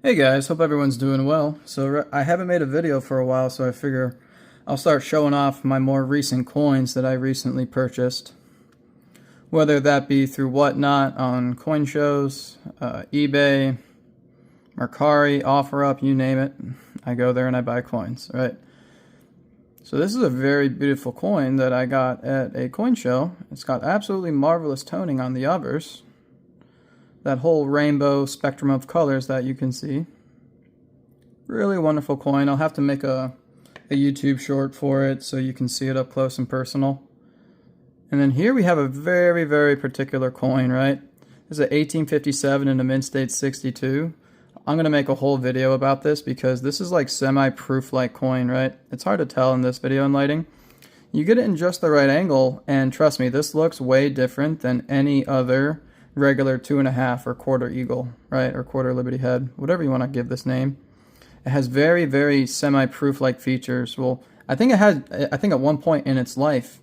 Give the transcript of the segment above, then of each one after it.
Hey guys, hope everyone's doing well. So I haven't made a video for a while, so I figure I'll start showing off my more recent coins that I recently purchased. Whether that be through Whatnot on coin shows, eBay, Mercari, OfferUp, you name it. I go there and I buy coins, right? So this is a very beautiful coin that I got at a coin show. It's got absolutely marvelous toning on the obverse. That whole rainbow spectrum of colors that you can see. Really wonderful coin. I'll have to make a YouTube short for it so you can see it up close and personal. And then here we have a very, very particular coin, right? This is an 1857 in a mint state 62. I'm going to make a whole video about this because this is like semi-proof like coin, right? It's hard to tell in this video in lighting. You get it in just the right angle, and trust me, this looks way different than any other regular 2.5 or quarter eagle, right? Or quarter Liberty head, whatever you want to give this name. It has very, very semi-proof like features. Well, I think at one point in its life,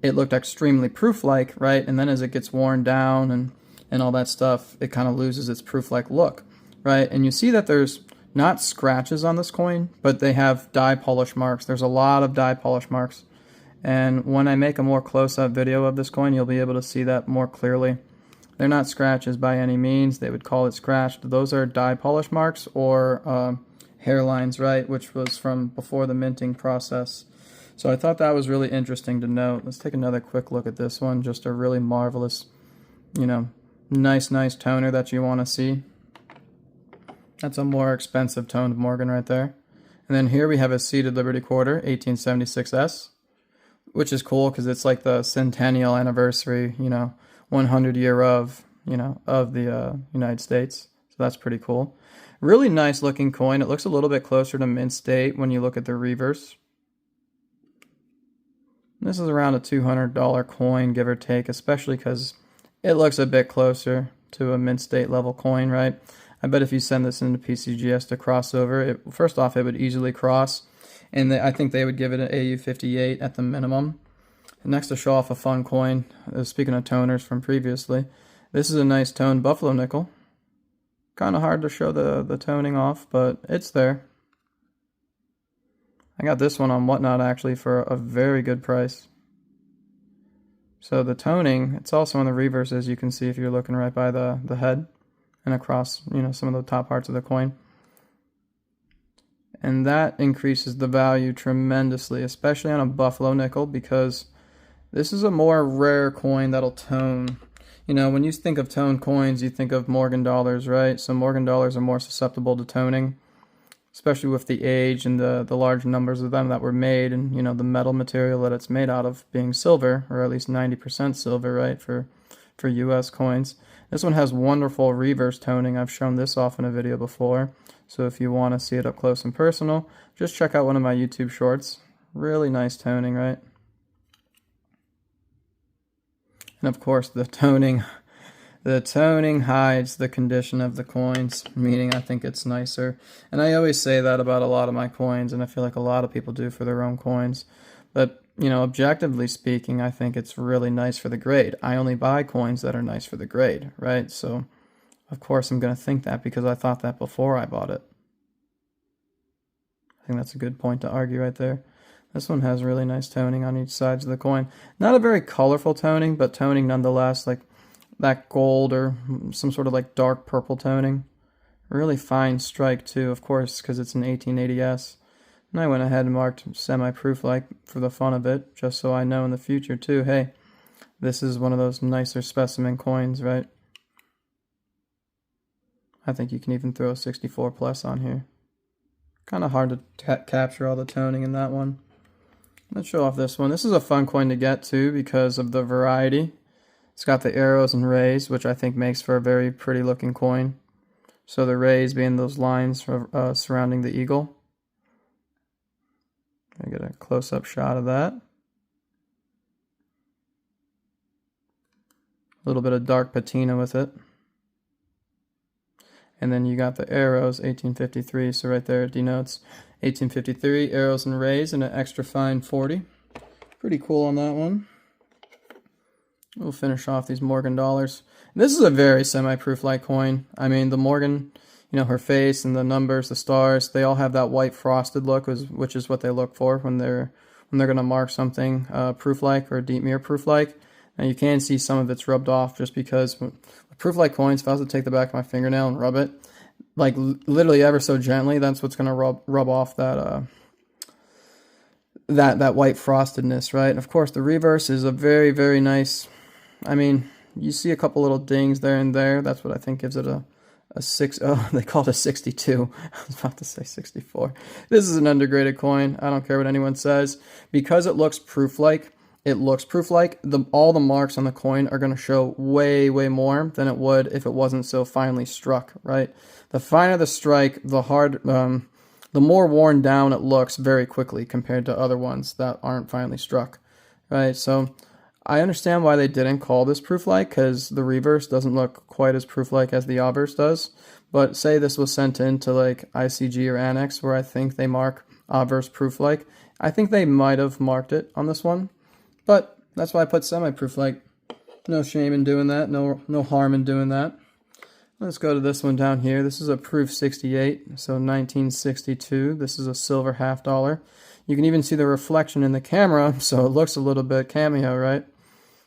it looked extremely proof-like, right? And then as it gets worn down and all that stuff, it kind of loses its proof-like look, right? And you see that there's not scratches on this coin, but they have die polish marks. There's a lot of die polish marks. And when I make a more close-up video of this coin, you'll be able to see that more clearly. They're not scratches by any means. They would call it scratched. Those are die polish marks or hairlines, right? Which was from before the minting process. So I thought that was really interesting to note. Let's take another quick look at this one. Just a really marvelous, nice toner that you want to see. That's a more expensive toned Morgan right there. And then here we have a seated Liberty Quarter, 1876S, which is cool because it's like the centennial anniversary, 100 year of the United States. So that's pretty cool. Really nice looking coin. It looks a little bit closer to mint state when you look at the reverse. This is around a $200 coin, give or take, especially because it looks a bit closer to a mint state level coin, right? I bet if you send this into PCGS to cross over, first off, it would easily cross, and I think they would give it an AU58 at the minimum. Next, to show off a fun coin, speaking of toners from previously, this is a nice toned buffalo nickel. Kind of hard to show the toning off, but it's there. I got this one on Whatnot actually for a very good price. So the toning, it's also on the reverse, as you can see if you're looking right by the head and across, some of the top parts of the coin. And that increases the value tremendously, especially on a buffalo nickel, because this is a more rare coin that'll tone. When you think of toned coins, you think of Morgan dollars, right? So Morgan dollars are more susceptible to toning, especially with the age and the large numbers of them that were made, and the metal material that it's made out of being silver, or at least 90% silver, right, for US coins. This one has wonderful reverse toning. I've shown this off in a video before, so if you want to see it up close and personal, just check out one of my YouTube shorts. Really nice toning, right? And of course, the toning hides the condition of the coins, meaning I think it's nicer. And I always say that about a lot of my coins, and I feel like a lot of people do for their own coins. But, objectively speaking, I think it's really nice for the grade. I only buy coins that are nice for the grade, right? So, of course, I'm going to think that because I thought that before I bought it. I think that's a good point to argue right there. This one has really nice toning on each side of the coin. Not a very colorful toning, but toning nonetheless, like that gold or some sort of like dark purple toning. Really fine strike too, of course, because it's an 1880S. And I went ahead and marked semi-proof like for the fun of it, just so I know in the future too, hey, this is one of those nicer specimen coins, right? I think you can even throw a 64 plus on here. Kind of hard to capture all the toning in that one. Let's show off this one. This is a fun coin to get too because of the variety. It's got the arrows and rays, which I think makes for a very pretty looking coin. So the rays being those lines surrounding the eagle. I get a close-up shot of that. A little bit of dark patina with it. And then you got the arrows, 1853, so right there it denotes 1853, arrows and rays, and an extra fine 40. Pretty cool on that one. We'll finish off these Morgan dollars. This is a very semi-proof like coin. I mean, the Morgan, you know, her face and the numbers, the stars, they all have that white frosted look, which is what they look for when they're going to mark something proof-like or deep mirror proof-like. And you can see some of it's rubbed off just because with proof-like coins, if I was to take the back of my fingernail and rub it, like literally ever so gently, that's what's going to rub off that that white frostedness, right? And of course, the reverse is a very, very nice. I mean, you see a couple little dings there and there. That's what I think gives it a 6. Oh, they call it a 62. I was about to say 64. This is an undergraded coin. I don't care what anyone says. Because it looks proof-like, all the marks on the coin are going to show way, way more than it would if it wasn't so finely struck, right? The finer the strike, the more worn down it looks very quickly compared to other ones that aren't finely struck, right? So I understand why they didn't call this proof-like, because the reverse doesn't look quite as proof-like as the obverse does. But say this was sent in to like ICG or ANACS, where I think they mark obverse proof-like, I think they might have marked it on this one. But that's why I put semi-proof-like. No shame in doing that, no harm in doing that. Let's go to this one down here. This is a proof 68, so 1962. This is a silver $50. You can even see the reflection in the camera, so it looks a little bit cameo, right?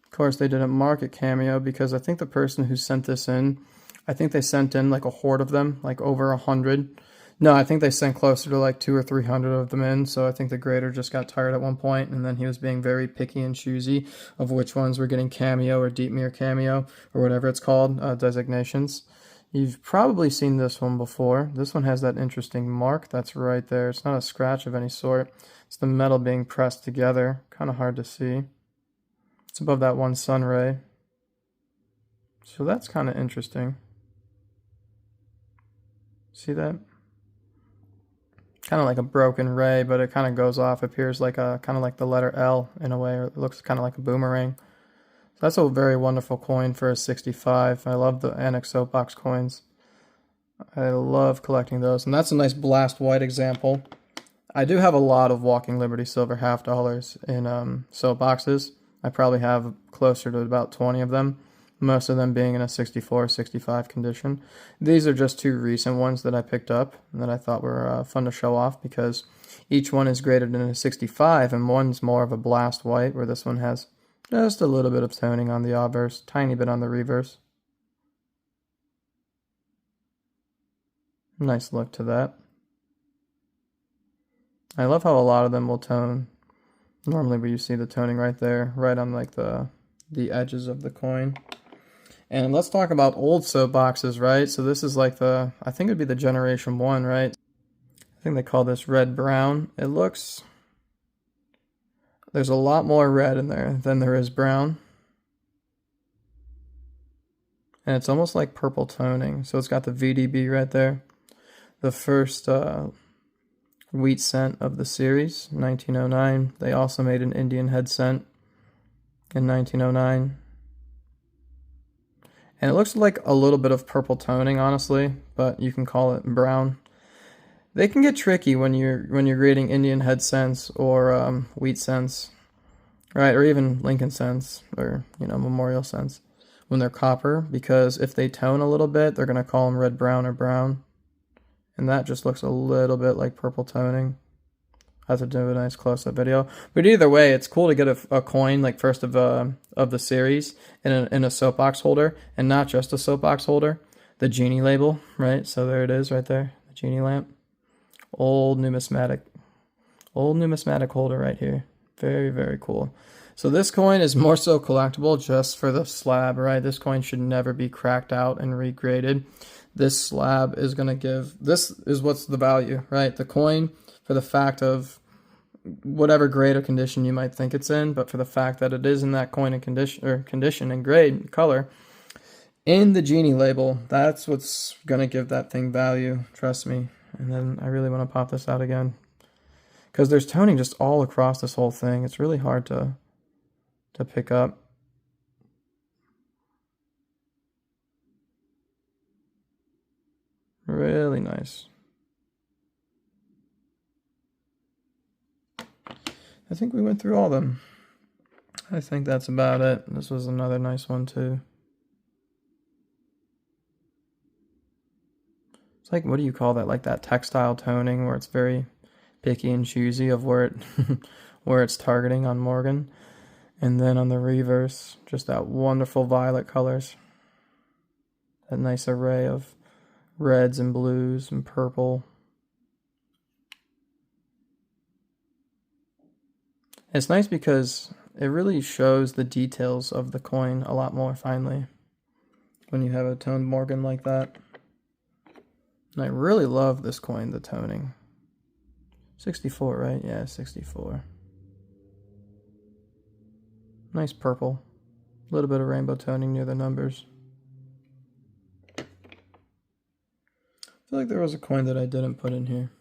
Of course, they didn't mark it cameo because I think the person who sent this in, I think they sent in like a horde of them, like over 100. No, I think they sent closer to like 200 or 300 of them in, so I think the grader just got tired at one point, and then he was being very picky and choosy of which ones were getting cameo or deep mirror cameo, or whatever it's called, designations. You've probably seen this one before. This one has that interesting mark that's right there. It's not a scratch of any sort. It's the metal being pressed together. Kind of hard to see. It's above that one sun ray. So that's kind of interesting. See that? Kind of like a broken ray, but it kind of goes off. It appears like a kind of like the letter L in a way, or it looks kind of like a boomerang. That's a very wonderful coin for a 65. I love the ANACS soapbox coins. I love collecting those. And that's a nice blast white example. I do have a lot of Walking Liberty silver $50 in soapboxes. I probably have closer to about 20 of them. Most of them being in a 64, 65 condition. These are just two recent ones that I picked up and that I thought were fun to show off because each one is graded in a 65 and one's more of a blast white, where this one has just a little bit of toning on the obverse, tiny bit on the reverse. Nice look to that. I love how a lot of them will tone. Normally where you see the toning right there, right on like the edges of the coin. And let's talk about old soapboxes, right? So this is like I think it'd be the generation 1, right? I think they call this red brown. It looks, there's a lot more red in there than there is brown. And it's almost like purple toning. So it's got the VDB right there. The first wheat cent of the series, 1909. They also made an Indian head cent in 1909. And it looks like a little bit of purple toning, honestly, but you can call it brown. They can get tricky when you're grading Indian head cents or wheat cents, right? Or even Lincoln cents or memorial cents when they're copper, because if they tone a little bit, they're gonna call them red brown or brown, and that just looks a little bit like purple toning. I have to do a nice close-up video, but either way, it's cool to get a coin like first of the series in a soapbox holder, and not just a soapbox holder. The genie label, right? So there it is, right there, the genie lamp. Old numismatic holder right here. Very, very cool. So this coin is more so collectible just for the slab, right? This coin should never be cracked out and regraded. This slab is going to give, this is what's the value, right? The coin, for the fact of whatever grade or condition you might think it's in, but for the fact that it is in that coin and condition and grade, color, in the genie label, that's what's going to give that thing value, trust me. And then I really want to pop this out again, because there's toning just all across this whole thing. It's really hard to pick up. Really nice. I think we went through all of them. I think that's about it. This was another nice one too. It's like, what do you call that? Like that textile toning where it's very picky and choosy of where it where it's targeting on Morgan. And then on the reverse, just that wonderful violet colors. That nice array of reds and blues and purple. It's nice because it really shows the details of the coin a lot more finely when you have a toned Morgan like that. And I really love this coin, the toning. 64, right? Yeah, 64. Nice purple. A little bit of rainbow toning near the numbers. I feel like there was a coin that I didn't put in here.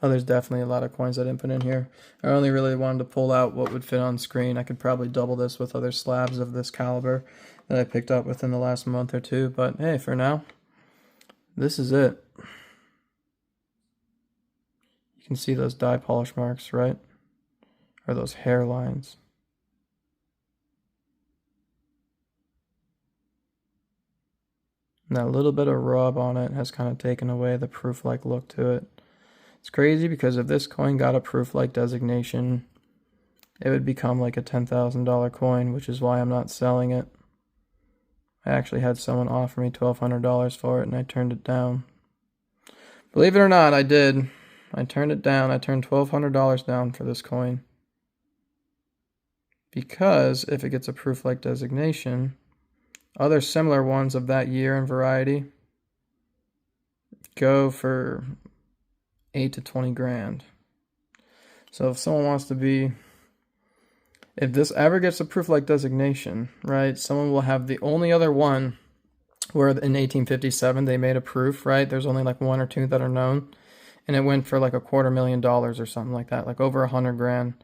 Oh, there's definitely a lot of coins I didn't put in here. I only really wanted to pull out what would fit on screen. I could probably double this with other slabs of this caliber that I picked up within the last month or two. But hey, for now, this is it. You can see those die polish marks, right? Or those hairlines. And that little bit of rub on it has kind of taken away the proof-like look to it. It's crazy because if this coin got a proof-like designation, it would become like a $10,000 coin, which is why I'm not selling it. I actually had someone offer me $1,200 for it and I turned it down. Believe it or not, I did. I turned it down. I turned $1,200 down for this coin. Because if it gets a proof-like designation, other similar ones of that year and variety go for 8 to 20 grand. So if someone wants to be, if this ever gets a proof-like designation, right, someone will have the only other one where in 1857 they made a proof, right? There's only like one or two that are known, and it went for like $250,000 or something like that, like over 100 grand.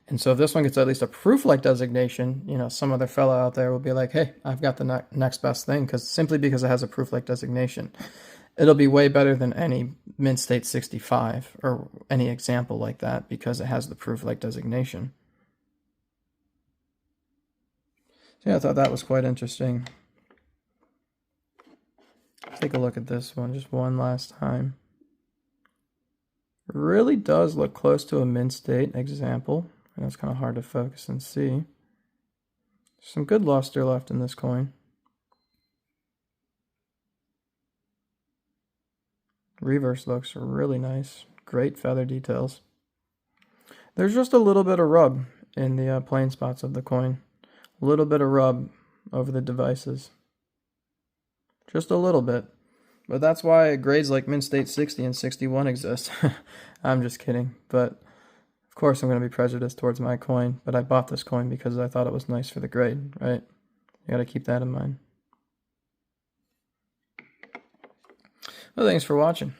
And so if this one gets at least a proof-like designation, you know, some other fellow out there will be like, hey, I've got the next best thing, simply because it has a proof-like designation. It'll be way better than any Mint State 65 or any example like that because it has the proof-like designation. So yeah, I thought that was quite interesting. Take a look at this one just one last time. It really does look close to a Mint State example. I know it's kind of hard to focus and see. Some good luster left in this coin. Reverse looks really nice. Great feather details. There's just a little bit of rub in the plain spots of the coin. A little bit of rub over the devices. Just a little bit. But that's why grades like Mint State 60 and 61 exist. I'm just kidding. But of course I'm going to be prejudiced towards my coin. But I bought this coin because I thought it was nice for the grade, right? You got to keep that in mind. Well, thanks for watching.